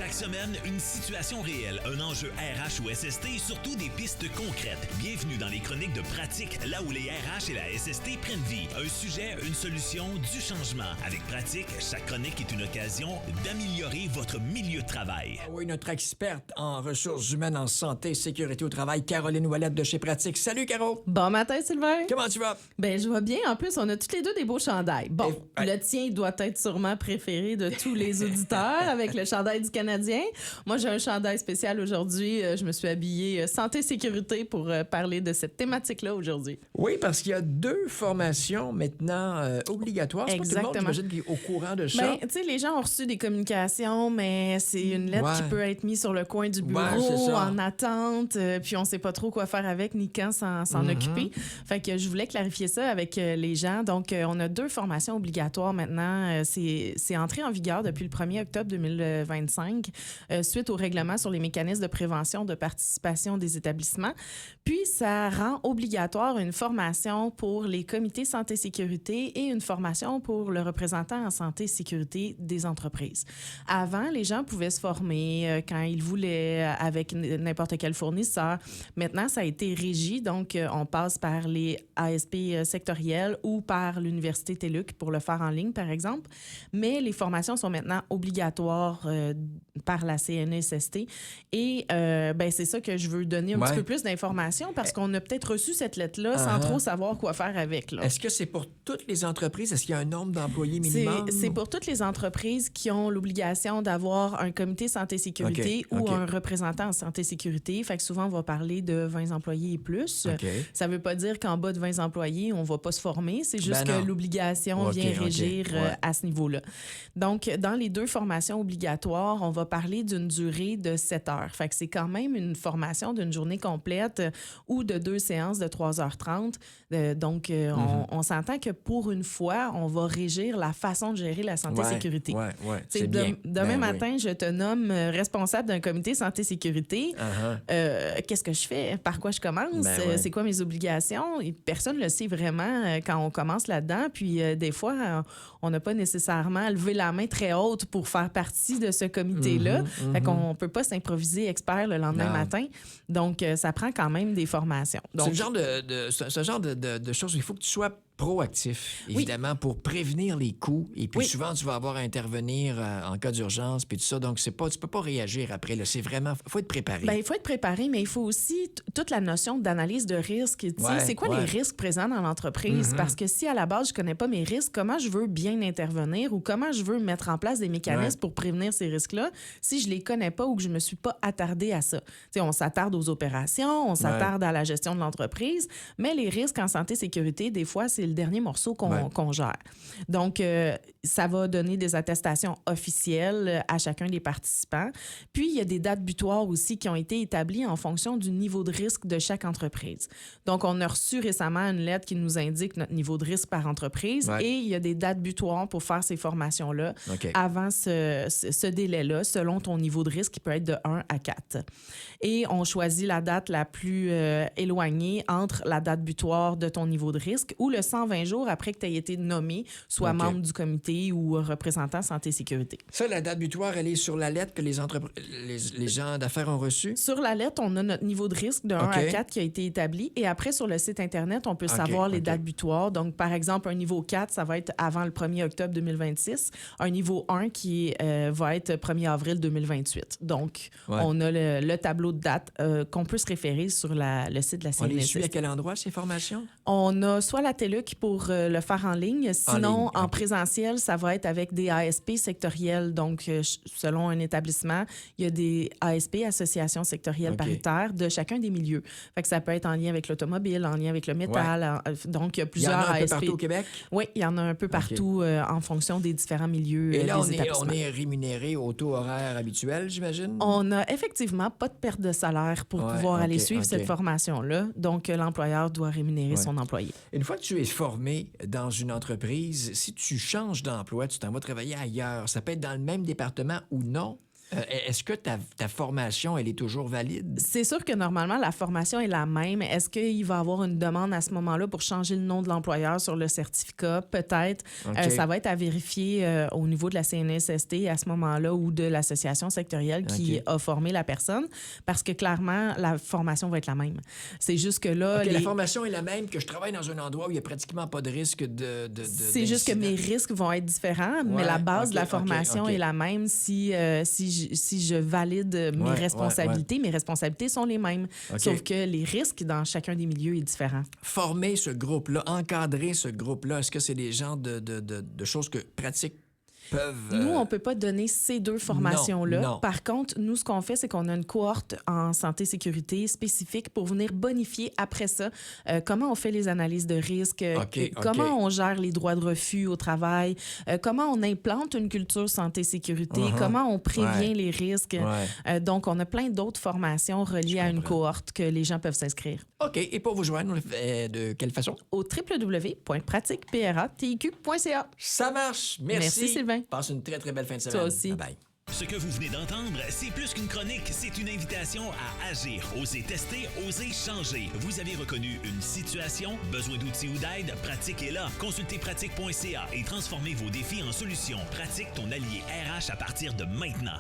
Chaque semaine, une situation réelle, un enjeu RH ou SST et surtout des pistes concrètes. Bienvenue dans les chroniques de pratique, là où les RH et la SST prennent vie. Un sujet, une solution, du changement. Avec Pratique, chaque chronique est une occasion d'améliorer votre milieu de travail. Ah oui, notre experte en ressources humaines en santé et sécurité au travail, Caroline Ouellette de chez Pratique. Salut, Caro! Bon matin, Sylvain. Comment tu vas? Ben, je vais bien. En plus, on a toutes les deux des beaux chandails. Bon, Et- le tien il doit être sûrement préféré de tous les auditeurs avec le chandail du Canadien. Moi, j'ai un chandail spécial aujourd'hui. Je me suis habillée santé-sécurité pour parler de cette thématique-là aujourd'hui. Oui, parce qu'il y a 2 formations maintenant obligatoires. C'est pas tout le monde, Exactement. j'imagine, qui est au courant de ça. Ben, tu sais, les gens ont reçu des communications, mais c'est une lettre Ouais. qui peut être mise sur le coin du bureau Ouais, c'est ça. en attente, puis on sait pas trop quoi faire avec ni quand s'en occuper. Fait que je voulais clarifier ça avec les gens. Donc, on a 2 formations obligatoires maintenant. C'est entré en vigueur depuis le 1er octobre 2025, suite au règlement sur les mécanismes de prévention de participation des établissements. Puis, ça rend obligatoire une formation pour les comités santé-sécurité et une formation pour le représentant en santé-sécurité des entreprises. Avant, les gens pouvaient se former quand ils voulaient avec n'importe quel fournisseur. Maintenant, ça a été régi, donc on passe par les ASP sectoriels ou par l'Université TELUC pour le faire en ligne, par exemple. Mais les formations sont maintenant obligatoires par la CNESST. Et ben, c'est ça que je veux donner un petit peu plus d'informations parce qu'on a peut-être reçu cette lettre-là sans trop savoir quoi faire avec. Là. Est-ce que c'est pour toutes les entreprises? Est-ce qu'il y a un nombre d'employés minimum? C'est pour toutes les entreprises qui ont l'obligation d'avoir un comité santé-sécurité OK, ou OK. un représentant en santé-sécurité. Fait que souvent, on va parler de 20 employés et plus. OK. Ça veut pas dire qu'en bas de 20 employés, on va pas se former. C'est juste Ben non. que l'obligation OK, vient OK, régir ouais. à ce niveau-là. Donc, dans les 2 formations obligatoires, on va parler d'une durée de 7 heures. Fait que c'est quand même une formation d'une journée complète ou de 2 séances de 3h30. Donc, on s'entend que pour une fois, on va régir la façon de gérer la santé-sécurité. Ouais, T'sais, c'est bien. Demain Ben matin, je te nomme responsable d'un comité santé-sécurité. Uh-huh. Qu'est-ce que je fais? Par quoi je commence? Ben ouais. C'est quoi mes obligations? Et personne ne le sait vraiment quand on commence là-dedans. Puis des fois, on n'a pas nécessairement levé la main très haute pour faire partie de ce comité-là. Fait qu'on peut pas s'improviser expert le lendemain Non. matin. Donc, ça prend quand même des formations. Donc, C'est le genre ce genre de choses où il faut que tu sois proactif, évidemment, pour prévenir les coups. Et puis Oui. souvent, tu vas avoir à intervenir en cas d'urgence, puis tout ça. Donc, tu peux pas réagir après. Là. C'est vraiment... faut être préparé. ben, il faut être préparé, mais il faut aussi toute la notion d'analyse de risque. Tu sais, Ouais, c'est quoi ouais. les risques présents dans l'entreprise? Parce que si à la base, je connais pas mes risques, comment je veux bien intervenir ou comment je veux mettre en place des mécanismes Ouais. pour prévenir ces risques-là si je les connais pas ou que je me suis pas attardée à ça? Tu sais, on s'attarde aux opérations, on s'attarde à la gestion de l'entreprise, mais les risques en santé-sécurité, des fois, c'est le dernier morceau qu'on gère. Donc, ça va donner des attestations officielles à chacun des participants. Puis, il y a des dates butoirs aussi qui ont été établies en fonction du niveau de risque de chaque entreprise. Donc, on a reçu récemment une lettre qui nous indique notre niveau de risque par entreprise Ouais. et il y a des dates butoirs pour faire ces formations-là OK. avant ce délai-là, selon ton niveau de risque qui peut être de 1 à 4. Et on choisit la date la plus éloignée entre la date butoir de ton niveau de risque ou le 120 jours après que tu aies été nommé, soit OK. membre du comité ou représentant santé-sécurité. Ça, la date butoir, elle est sur la lettre que les gens d'affaires ont reçue? Sur la lettre, on a notre niveau de risque de 1 OK. à 4 qui a été établi. Et après, sur le site Internet, on peut OK, savoir les OK. dates butoirs. Donc, par exemple, un niveau 4, ça va être avant le 1er octobre 2026. Un niveau 1 qui va être 1er avril 2028. Donc, Ouais. on a le tableau de dates qu'on peut se référer sur le site de la On les CNSS. suit à quel endroit, ces formations? On a soit la TELUC pour le faire en ligne, sinon ligne, en OK. présentiel, ça va être avec des ASP sectoriels. Donc, selon un établissement, il y a des ASP, associations sectorielles OK. paritaires, de chacun des milieux. Fait que ça peut être en lien avec l'automobile, en lien avec le métal. Donc, il y a Il y en plusieurs a un peu ASP. partout au Québec? Oui, il y en a un peu partout en fonction des différents milieux Et là, des établissements. on est rémunéré au taux horaire habituel, j'imagine? On n'a effectivement pas de perte de salaire pour Ouais, pouvoir aller OK, suivre OK. cette formation-là. Donc, l'employeur doit rémunérer son employé. Une fois que tu es formé dans une entreprise, si tu changes d'emploi, tu t'en vas travailler ailleurs, ça peut être dans le même département ou non? Est-ce que ta formation, elle est toujours valide? C'est sûr que normalement, la formation est la même. Est-ce qu'il va y avoir une demande à ce moment-là pour changer le nom de l'employeur sur le certificat? Peut-être. OK. Ça va être à vérifier au niveau de la CNESST à ce moment-là ou de l'association sectorielle qui OK. a formé la personne, parce que clairement, la formation va être la même. C'est juste que là... OK, la formation est la même, que je travaille dans un endroit où il n'y a pratiquement pas de risque de C'est juste que mes risques vont être différents, mais Ouais, la base de la OK, formation OK. est la même si je valide mes Ouais, responsabilités. Mes responsabilités sont les mêmes, OK. sauf que les risques dans chacun des milieux est différent. Former ce groupe-là, encadrer ce groupe-là, est-ce que c'est des genres de choses que pratiques peuvent... Nous, on ne peut pas donner ces deux formations-là. non. Par contre, nous, ce qu'on fait, c'est qu'on a une cohorte en santé-sécurité spécifique pour venir bonifier après ça comment on fait les analyses de risque, comment on gère les droits de refus au travail, comment on implante une culture santé-sécurité, comment on prévient les risques. Ouais. Donc, on a plein d'autres formations reliées à une cohorte que les gens peuvent s'inscrire. OK. Et pour vous joindre, de quelle façon? Au www.pratiqueprattica.ca. Ça marche. Merci, Sylvain. Passe une très, très belle fin de semaine. Toi aussi. Bye-bye. Ce que vous venez d'entendre, c'est plus qu'une chronique, c'est une invitation à agir. Osez tester, osez changer. Vous avez reconnu une situation, besoin d'outils ou d'aide, Pratique est là. Consultez pratique.ca et transformez vos défis en solutions. Pratique, ton allié RH à partir de maintenant.